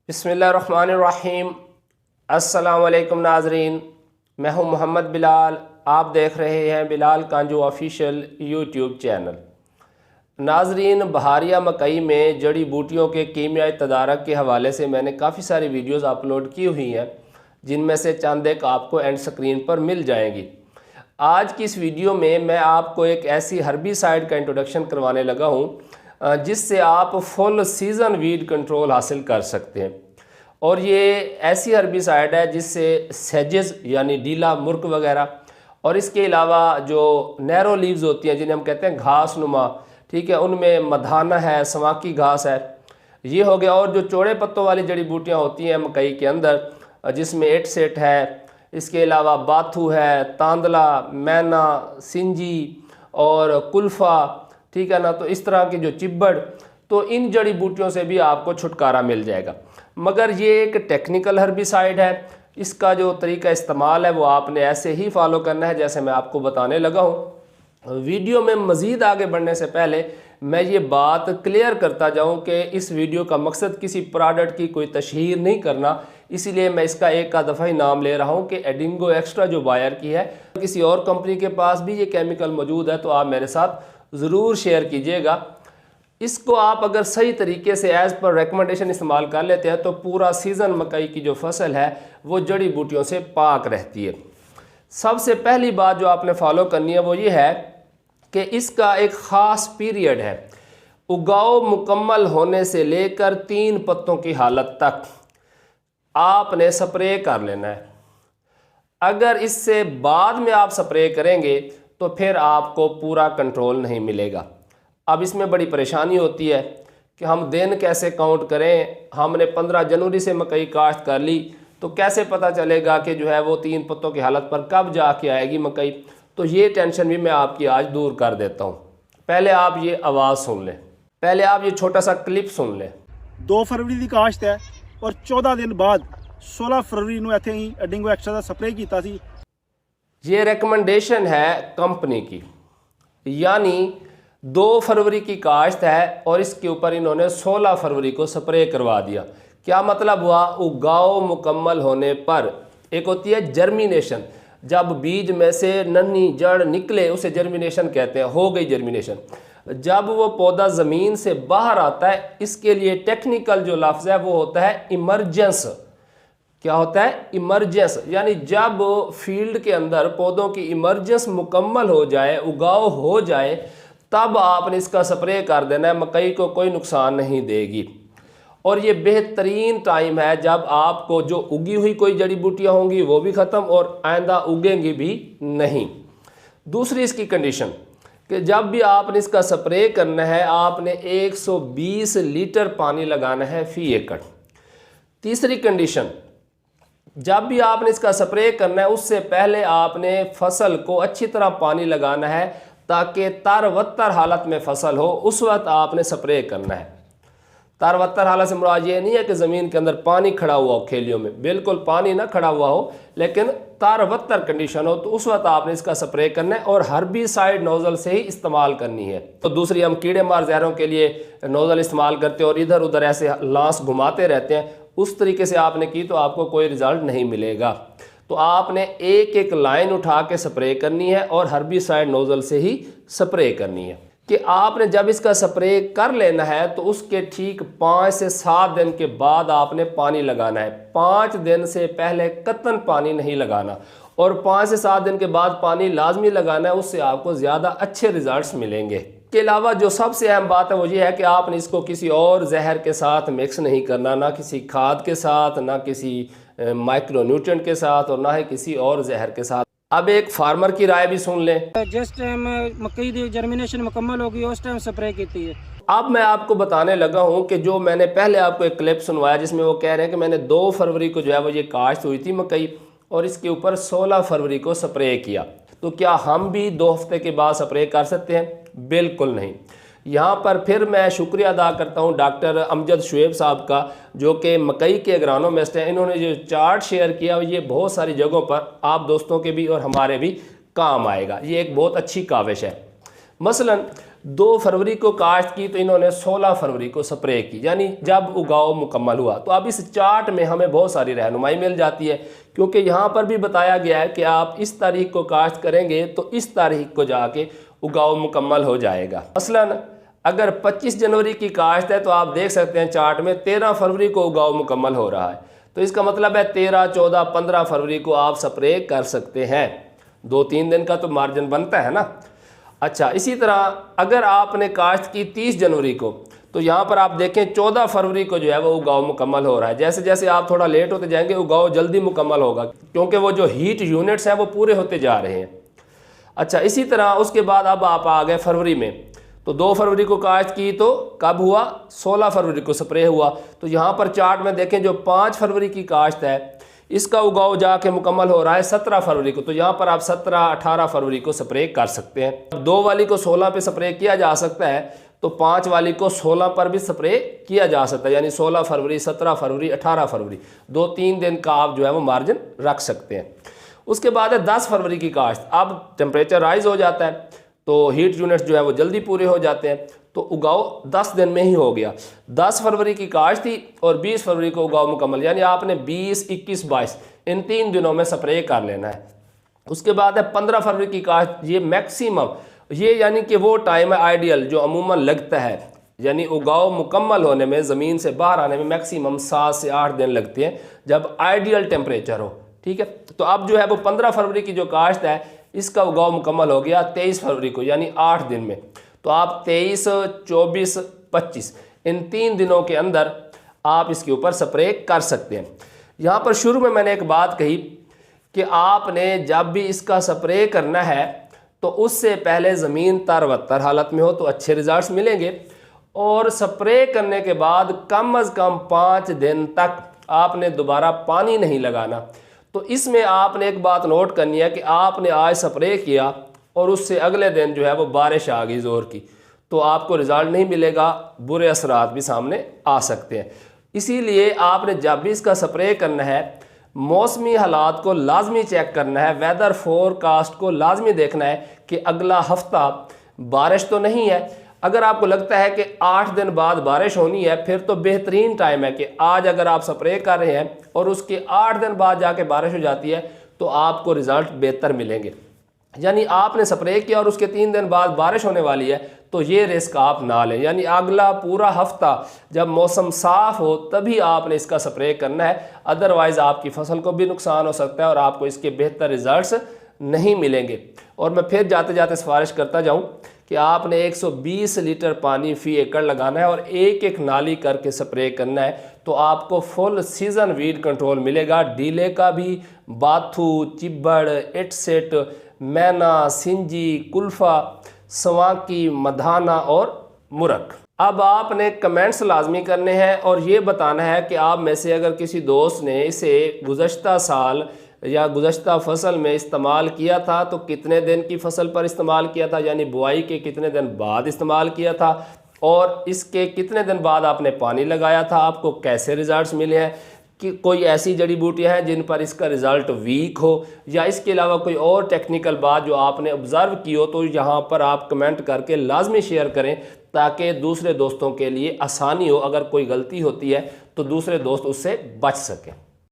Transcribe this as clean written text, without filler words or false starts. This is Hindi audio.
बिस्मिल्लाहिर्रहमानिर्रहीम। अस्सलामु अलैकुम नाजरीन, मैं हूं मोहम्मद बिलाल। आप देख रहे हैं बिलाल कांजू ऑफिशियल यूट्यूब चैनल। नाजरीन, बहारिया मकई में जड़ी बूटियों के कीमियाई तदारक के हवाले से मैंने काफ़ी सारी वीडियोज़ अपलोड की हुई हैं, जिनमें से चंद एक आपको एंड स्क्रीन पर मिल जाएंगी। आज की इस वीडियो में मैं आपको एक ऐसी हर्बिसाइड का इंट्रोडक्शन करवाने लगा हूँ जिससे आप फुल सीज़न वीड कंट्रोल हासिल कर सकते हैं। और ये ऐसी हर्बिसाइड है जिससे सेजेस यानी डीला मुर्क वगैरह, और इसके अलावा जो नैरो लीव्स होती हैं जिन्हें हम कहते हैं घास नुमा, ठीक है, उनमें मधाना है, समाकी घास है, ये हो गया। और जो चौड़े पत्तों वाली जड़ी बूटियाँ होती हैं मकई के अंदर, जिसमें एट सेट है, इसके अलावा बाथू है, तांदला, मैना, सिंजी और कुल्फ़ा, ठीक है ना। तो इस तरह की जो चिब्बड़, तो इन जड़ी बूटियों से भी आपको छुटकारा मिल जाएगा। मगर ये एक टेक्निकल हर्बिसाइड है, इसका जो तरीका इस्तेमाल है वो आपने ऐसे ही फॉलो करना है जैसे मैं आपको बताने लगा हूँ। वीडियो में मज़ीद आगे बढ़ने से पहले मैं ये बात क्लियर करता जाऊँ कि इस वीडियो का मकसद किसी प्रोडक्ट की कोई तशहीर नहीं करना, इसीलिए मैं इसका एक का दफ़ा ही नाम ले रहा हूँ कि एडिंगो एक्स्ट्रा जो बायर की है, किसी और कंपनी के पास भी ये केमिकल मौजूद है तो आप मेरे साथ ज़रूर शेयर कीजिएगा। इसको आप अगर सही तरीके से एज़ पर रिकमेंडेशन इस्तेमाल कर लेते हैं तो पूरा सीज़न मकई की जो फसल है वो जड़ी बूटियों से पाक रहती है। सबसे पहली बात जो आपने फॉलो करनी है वो ये है कि इसका एक ख़ास पीरियड है। उगाव मुकम्मल होने से लेकर 3 पत्तों की हालत तक आपने स्प्रे कर लेना है। अगर इससे बाद में आप स्प्रे करेंगे तो फिर आपको पूरा कंट्रोल नहीं मिलेगा। अब इसमें बड़ी परेशानी होती है कि हम दिन कैसे काउंट करें। हमने 15 जनवरी से मकई काश्त कर ली तो कैसे पता चलेगा कि जो है वो 3 पत्तों की हालत पर कब जाके आएगी मकई। तो ये टेंशन भी मैं आपकी आज दूर कर देता हूँ। पहले आप ये आवाज़ सुन लें, पहले आप ये छोटा सा क्लिप सुन लें। 2 फरवरी की काश्त है और 14 दिन बाद 16 फरवरी ਨੂੰ ਇੱਥੇ ਹੀ ਐਡਿੰਗੋ ਐਕਸਟਰਾ ਦਾ ਸਪਰੇ ਕੀਤਾ ਸੀ। ये रिकमेंडेशन है कंपनी की, यानी 2 फरवरी की काश्त है और इसके ऊपर इन्होंने 16 फरवरी को स्प्रे करवा दिया। क्या मतलब हुआ? उगाव मुकम्मल होने पर एक होती है जर्मिनेशन, जब बीज में से नन्ही जड़ निकले उसे जर्मिनेशन कहते हैं, हो गई जर्मिनेशन। जब वो पौधा ज़मीन से बाहर आता है, इसके लिए टेक्निकल जो लफ्ज़ है वो होता है इमरजेंस। क्या होता है? इमरजेंस, यानी जब फील्ड के अंदर पौधों की इमरजेंस मुकम्मल हो जाए, उगाव हो जाए, तब आपने इसका स्प्रे कर देना है। मकई को कोई नुकसान नहीं देगी। और ये बेहतरीन टाइम है जब आपको जो उगी हुई कोई जड़ी बूटियाँ होंगी वो भी ख़त्म और आइंदा उगेंगी भी नहीं। दूसरी इसकी कंडीशन कि जब भी आपने इसका स्प्रे करना है आपने 120 लीटर पानी लगाना है फ़ी एकड़। तीसरी कंडीशन, जब भी आपने इसका स्प्रे करना है उससे पहले आपने फसल को अच्छी तरह पानी लगाना है ताकि तारवत्तर हालत में फसल हो, उस वक्त आपने स्प्रे करना है। तारवत्तर हालत से मुराद ये नहीं है कि ज़मीन के अंदर पानी खड़ा हुआ हो खेलियों में, बिल्कुल पानी ना खड़ा हुआ हो, लेकिन तारवत्तर कंडीशन हो, तो उस वक्त आपने इसका स्प्रे करना है और हर्बिसाइड नोज़ल से ही इस्तेमाल करनी है। तो दूसरी, हम कीड़े मार जहरों के लिए नोज़ल इस्तेमाल करते हैं और इधर उधर ऐसे लांस घुमाते रहते हैं, उस तरीके से आपने की तो आपको कोई रिज़ल्ट नहीं मिलेगा। तो आपने एक एक लाइन उठा के स्प्रे करनी है और हर्बिसाइड नोज़ल से ही स्प्रे करनी है। कि आपने जब इसका स्प्रे कर लेना है तो उसके ठीक 5 से 7 दिन के बाद आपने पानी लगाना है। 5 दिन से पहले कतन पानी नहीं लगाना और 5 से 7 दिन के बाद पानी लाजमी लगाना है, उससे आपको ज़्यादा अच्छे रिजल्ट्स मिलेंगे। के अलावा जो सबसे अहम बात है वो ये है कि आपने इसको किसी और जहर के साथ मिक्स नहीं करना, ना किसी खाद के साथ, ना किसी माइक्रोन्यूट्रिएंट के साथ और ना ही किसी और जहर के साथ। अब एक फार्मर की राय भी सुन लें। जिस टाइम मकई की जर्मिनेशन मुकम्मल होगी उस टाइम स्प्रे की है। अब मैं आपको बताने लगा हूं कि जो मैंने पहले आपको एक क्लिप सुनवाया जिसमें वो कह रहे हैं कि मैंने 2 फरवरी को जो है वो ये काश्त हुई थी मकई और इसके ऊपर 16 फरवरी को स्प्रे किया, तो क्या हम भी 2 हफ्ते के बाद स्प्रे कर सकते हैं? बिल्कुल नहीं। यहाँ पर फिर मैं शुक्रिया अदा करता हूँ डॉक्टर अमजद शुएब साहब का, जो कि मकई के एग्रानोमिस्ट हैं। इन्होंने जो चार्ट शेयर किया ये बहुत सारी जगहों पर आप दोस्तों के भी और हमारे भी काम आएगा। ये एक बहुत अच्छी काविश है। मसलन 2 फरवरी को काश्त की तो इन्होंने 16 फरवरी को स्प्रे की, यानी जब उगाव मुकम्मल हुआ। तो अब इस चार्ट में हमें बहुत सारी रहनुमाई मिल जाती है, क्योंकि यहाँ पर भी बताया गया है कि आप इस तारीख को काश्त करेंगे तो इस तारीख को जाके उगाव मुकम्मल हो जाएगा। मसलन अगर 25 जनवरी की काश्त है तो आप देख सकते हैं चार्ट में 13 फरवरी को उगाव मुकम्मल हो रहा है, तो इसका मतलब है 13, 14, 15 फरवरी को आप स्प्रे कर सकते हैं। 2-3 दिन का तो मार्जिन बनता है ना। अच्छा, इसी तरह अगर आपने काश्त की 30 जनवरी को, तो यहाँ पर आप देखें 14 फरवरी को जो है वो उगाव मुकम्मल हो रहा है। जैसे जैसे आप थोड़ा लेट होते जाएंगे उगाव जल्दी मुकम्मल होगा, क्योंकि वो जो हीट यूनिट्स हैं वो पूरे होते जा रहे हैं। अच्छा, इसी तरह उसके बाद अब आप आ गए फरवरी में, तो 2 फरवरी को काश्त की तो कब हुआ, 16 फरवरी को स्प्रे हुआ। तो यहाँ पर चार्ट में देखें जो 5 फरवरी की काश्त है इसका उगाव जाके मुकम्मल हो रहा है 17 फरवरी को, तो यहाँ पर आप 17, 18 फरवरी को स्प्रे कर सकते हैं। 2 वाली को 16 पे स्प्रे किया जा सकता है, तो 5 वाली को 16 पर भी स्प्रे किया जा सकता है, यानी 16 फरवरी, 17 फरवरी, 18 फरवरी, 2-3 दिन का आप जो है वो मार्जिन रख सकते हैं। उसके बाद है 10 फरवरी की काश्त। अब टेम्परेचर राइज हो जाता है तो हीट यूनिट्स जो है वो जल्दी पूरे हो जाते हैं, तो उगाव 10 दिन में ही हो गया। 10 फरवरी की काश्त थी और 20 फरवरी को उगाव मुकम्मल, यानी आपने 20, 21, 22 इन 3 दिनों में स्प्रे कर लेना है। उसके बाद है 15 फरवरी की काश्त। ये मैक्सिमम, ये यानी कि वो टाइम है आइडियल जो अमूमन लगता है, यानी उगाव मुकम्मल होने में, ज़मीन से बाहर आने में मैक्सिमम 7 से 8 दिन लगते हैं जब आइडियल टेम्परेचर हो। ठीक है, तो अब जो है वो 15 फरवरी की जो काश्त है इसका उगाव मुकम्मल हो गया 23 फरवरी को, यानी 8 दिन में। तो आप 23, 24, 25 इन 3 दिनों के अंदर आप इसके ऊपर स्प्रे कर सकते हैं। यहाँ पर शुरू में मैंने एक बात कही कि आपने जब भी इसका स्प्रे करना है तो उससे पहले ज़मीन तरवत्तर हालत में हो तो अच्छे रिजल्ट्स मिलेंगे, और स्प्रे करने के बाद कम अज़ कम 5 दिन तक आपने दोबारा पानी नहीं लगाना। तो इसमें आपने एक बात नोट करनी है कि आपने आज स्प्रे किया और उससे अगले दिन जो है वो बारिश आ गई ज़ोर की, तो आपको रिज़ल्ट नहीं मिलेगा, बुरे असरात भी सामने आ सकते हैं। इसीलिए आपने जब भी इसका स्प्रे करना है मौसमी हालात को लाजमी चेक करना है, वेदर फोरकास्ट को लाजमी देखना है कि अगला हफ्ता बारिश तो नहीं है। अगर आपको लगता है कि 8 दिन बाद बारिश होनी है, फिर तो बेहतरीन टाइम है कि आज अगर आप स्प्रे कर रहे हैं और उसके 8 दिन बाद जाके बारिश हो जाती है तो आपको रिज़ल्ट बेहतर मिलेंगे। यानी आपने स्प्रे किया और उसके 3 दिन बाद बारिश होने वाली है तो ये रिस्क आप ना लें, यानी अगला पूरा हफ्ता जब मौसम साफ़ हो तभी आपने इसका स्प्रे करना है, अदरवाइज़ आपकी फसल को भी नुकसान हो सकता है और आपको इसके बेहतर रिज़ल्ट्स नहीं मिलेंगे। और मैं फिर जाते जाते सिफारिश करता जाऊं कि आपने 120 लीटर पानी फ़ी एकड़ लगाना है और एक एक नाली करके स्प्रे करना है, तो आपको फुल सीज़न वीड कंट्रोल मिलेगा। डीले का भी, बाथू, चिब्बड़, इटसेट, मैना, सिंजी, कुल्फ़ा, सवाकी, मधाना और मुरक। अब आपने कमेंट्स लाजमी करने हैं और ये बताना है कि आप में से अगर किसी दोस्त ने इसे गुज़श्ता साल या गुज़श्ता फसल में इस्तेमाल किया था तो कितने दिन की फसल पर इस्तेमाल किया था, यानी बुआई के कितने दिन बाद इस्तेमाल किया था, और इसके कितने दिन बाद आपने पानी लगाया था, आपको कैसे रिज़ल्ट्स मिले हैं, कि कोई ऐसी जड़ी बूटियां हैं जिन पर इसका रिज़ल्ट वीक हो, या इसके अलावा कोई और टेक्निकल बात जो आपने ऑब्ज़र्व की हो, तो यहाँ पर आप कमेंट करके लाजमी शेयर करें ताकि दूसरे दोस्तों के लिए आसानी हो। अगर कोई गलती होती है तो दूसरे दोस्त उससे बच सकें।